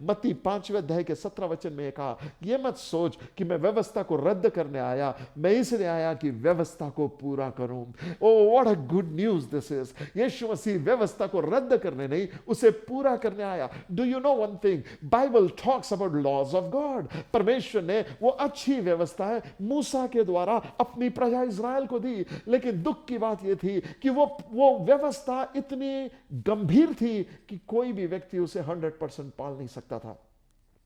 मत्ती 5वें अध्याय के 17 वचन में कहा, ये मत सोच कि मैं व्यवस्था को रद्द करने आया, मैं इसलिए आया कि व्यवस्था को पूरा करूं। Oh what a good news this is. यीशु मसीह व्यवस्था को रद्द करने नहीं, उसे पूरा करने आया। Do you know one thing, Bible talks about laws of God. परमेश्वर ने वो अच्छी व्यवस्था है मूसा के द्वारा अपनी प्रजा इज़राइल को दी, लेकिन दुख की बात यह थी कि वो व्यवस्था इतनी गंभीर थी कि कोई भी व्यक्ति उसे 100% पाल नहीं सकता था।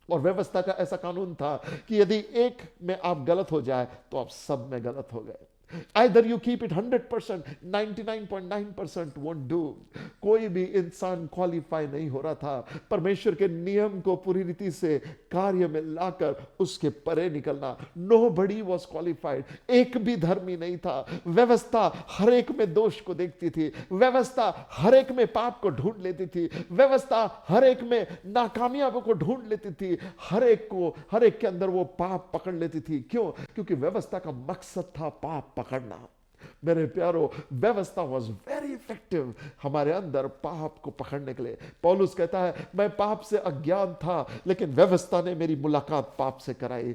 और व्यवस्था का ऐसा कानून था कि यदि एक में आप गलत हो जाए तो आप सब में गलत हो गए। Either you keep it 100%, 99.9% won't do। कोई भी इंसान क्वालिफाई नहीं हो रहा था परमेश्वर के नियम को पूरी रीति से कार्य में लाकर उसके परे निकलना। Nobody was qualified। एक भी धर्मी नहीं था। व्यवस्था हर एक में दोष को देखती थी, व्यवस्था हर एक में पाप को ढूंढ लेती थी, व्यवस्था हर एक में नाकामयाबी को ढूंढ लेती थी, हर एक के अंदर वो पाप पकड़ लेती थी। क्यों? क्योंकि व्यवस्था का मकसद था पाप पकड़ना। मेरे प्यारो, व्यवस्था वॉज वेरी इफेक्टिव हमारे अंदर पाप को पकड़ने के लिए। पौलुस कहता है, मैं पाप से अज्ञान था, लेकिन व्यवस्था ने मेरी मुलाकात पाप से कराई,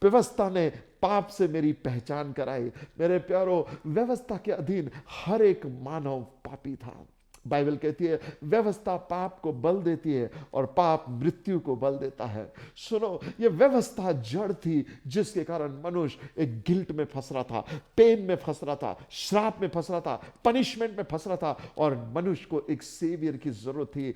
व्यवस्था ने पाप से मेरी पहचान कराई। मेरे प्यारो, व्यवस्था के अधीन हर एक मानव पापी था। बाइबल कहती है व्यवस्था पाप को बल देती है और पाप मृत्यु को बल देता है। सुनो, ये व्यवस्था जड़ थी जिसके कारण मनुष्य एक गिल्ट में फंस रहा था, पेन में फंस रहा था, श्राप में फंस रहा था, पनिशमेंट में फंस रहा था, और मनुष्य को एक सेवियर की जरूरत थी।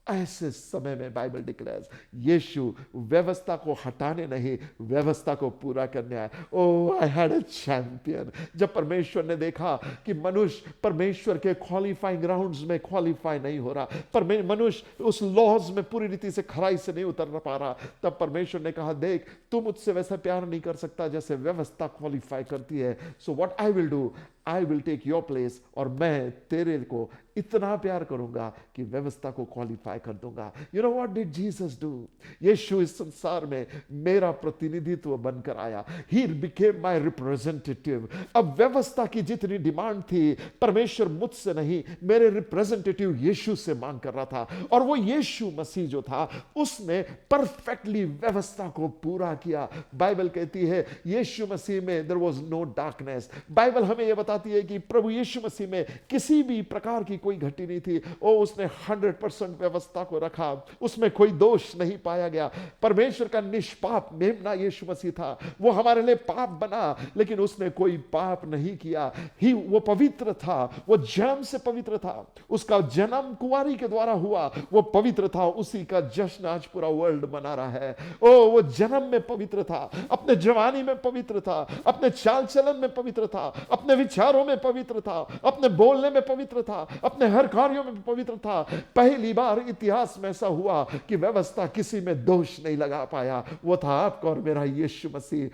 ऐसे समय में बाइबल डिक्लेयर्स यीशु व्यवस्था को हटाने नहीं, व्यवस्था को पूरा करने आए। ओह, आई हैड अ चैंपियन। जब परमेश्वर ने देखा कि मनुष्य परमेश्वर के क्वालिफाइंग ग्राउंड्स में क्वालिफाई नहीं हो रहा, पर मनुष्य उस लॉज में पूरी रीति से खराई से नहीं उतर पा रहा, तब परमेश्वर ने कहा, देख, तू मुझसे वैसा प्यार नहीं कर सकता जैसे व्यवस्था क्वालिफाई करती है। So what I will do, I will take your place, और मैं तेरे को इतना प्यार करूंगा कि व्यवस्था को क्वालिफाई कर दूंगा। You know what did Jesus do? यीशु इस संसार में मेरा प्रतिनिधित्व बनकर आया। He became my representative. अब व्यवस्था की जितनी डिमांड थी, परमेश्वर मुझसे नहीं, मेरे रिप्रेजेंटेटिव यीशु से मांग कर रहा था। और वो यीशु मसीह जो था, उसने परफेक्टली व्यवस्था को पूरा किया। बाइबल कहती है यीशु मसीह में there was no darkness. Bible हमें यह बताती है कि प्रभु यीशु मसीह में किसी भी प्रकार की कोई घटी नहीं थी। उसने 100% व्यवस्था को रखा, उसमें कोई दोष नहीं पाया गया। परमेश्वर का निष्पाप मेमना यीशु मसीह था, वो हमारे लिए पाप बना, लेकिन उसने कोई पाप नहीं किया। वो पवित्र था, वो जन्म से पवित्र था, उसका जन्म कुंवारी के द्वारा हुआ, वो पवित्र था। उसी का जश्न आज पूरा वर्ल्ड मना रहा है। वो जन्म में पवित्र था, अपने जवानी में पवित्र था, अपने चाल चलन में पवित्र था, अपने विचारों में पवित्र था, अपने बोलने में पवित्र था, अपने हर कार्यों में पवित्र था। पहली बार इतिहास में ऐसा हुआ कि व्यवस्था किसी में दोष नहीं लगा पाया। वो था आपका और मेरा यीशु मसीह।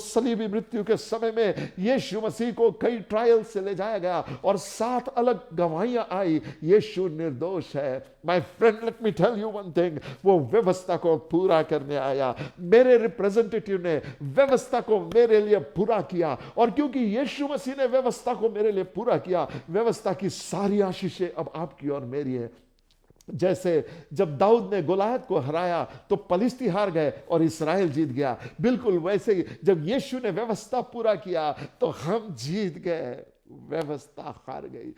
सलीबी मृत्यु के समय में यीशु मसीह को कई ट्रायल से ले जाया गया और 7 अलग गवाहियां आई, यीशु निर्दोष है। My friend, let me tell you one thing, वो व्यवस्था को पूरा करने आया। मेरे रिप्रेजेंटेटिव ने व्यवस्था को मेरे लिए पूरा किया, और क्योंकि यीशु मसीह ने व्यवस्था को मेरे लिए पूरा किया, व्यवस्था की सारी आशीषें अब आपकी और मेरी है। जैसे जब दाऊद ने गोलायत को हराया तो पलिस्ती हार गए और इस्राएल जीत गया, बिल्कुल वैसे ही जब यीशु ने व्यवस्था पूरा किया तो हम जीत गए, व्यवस्था हार गई।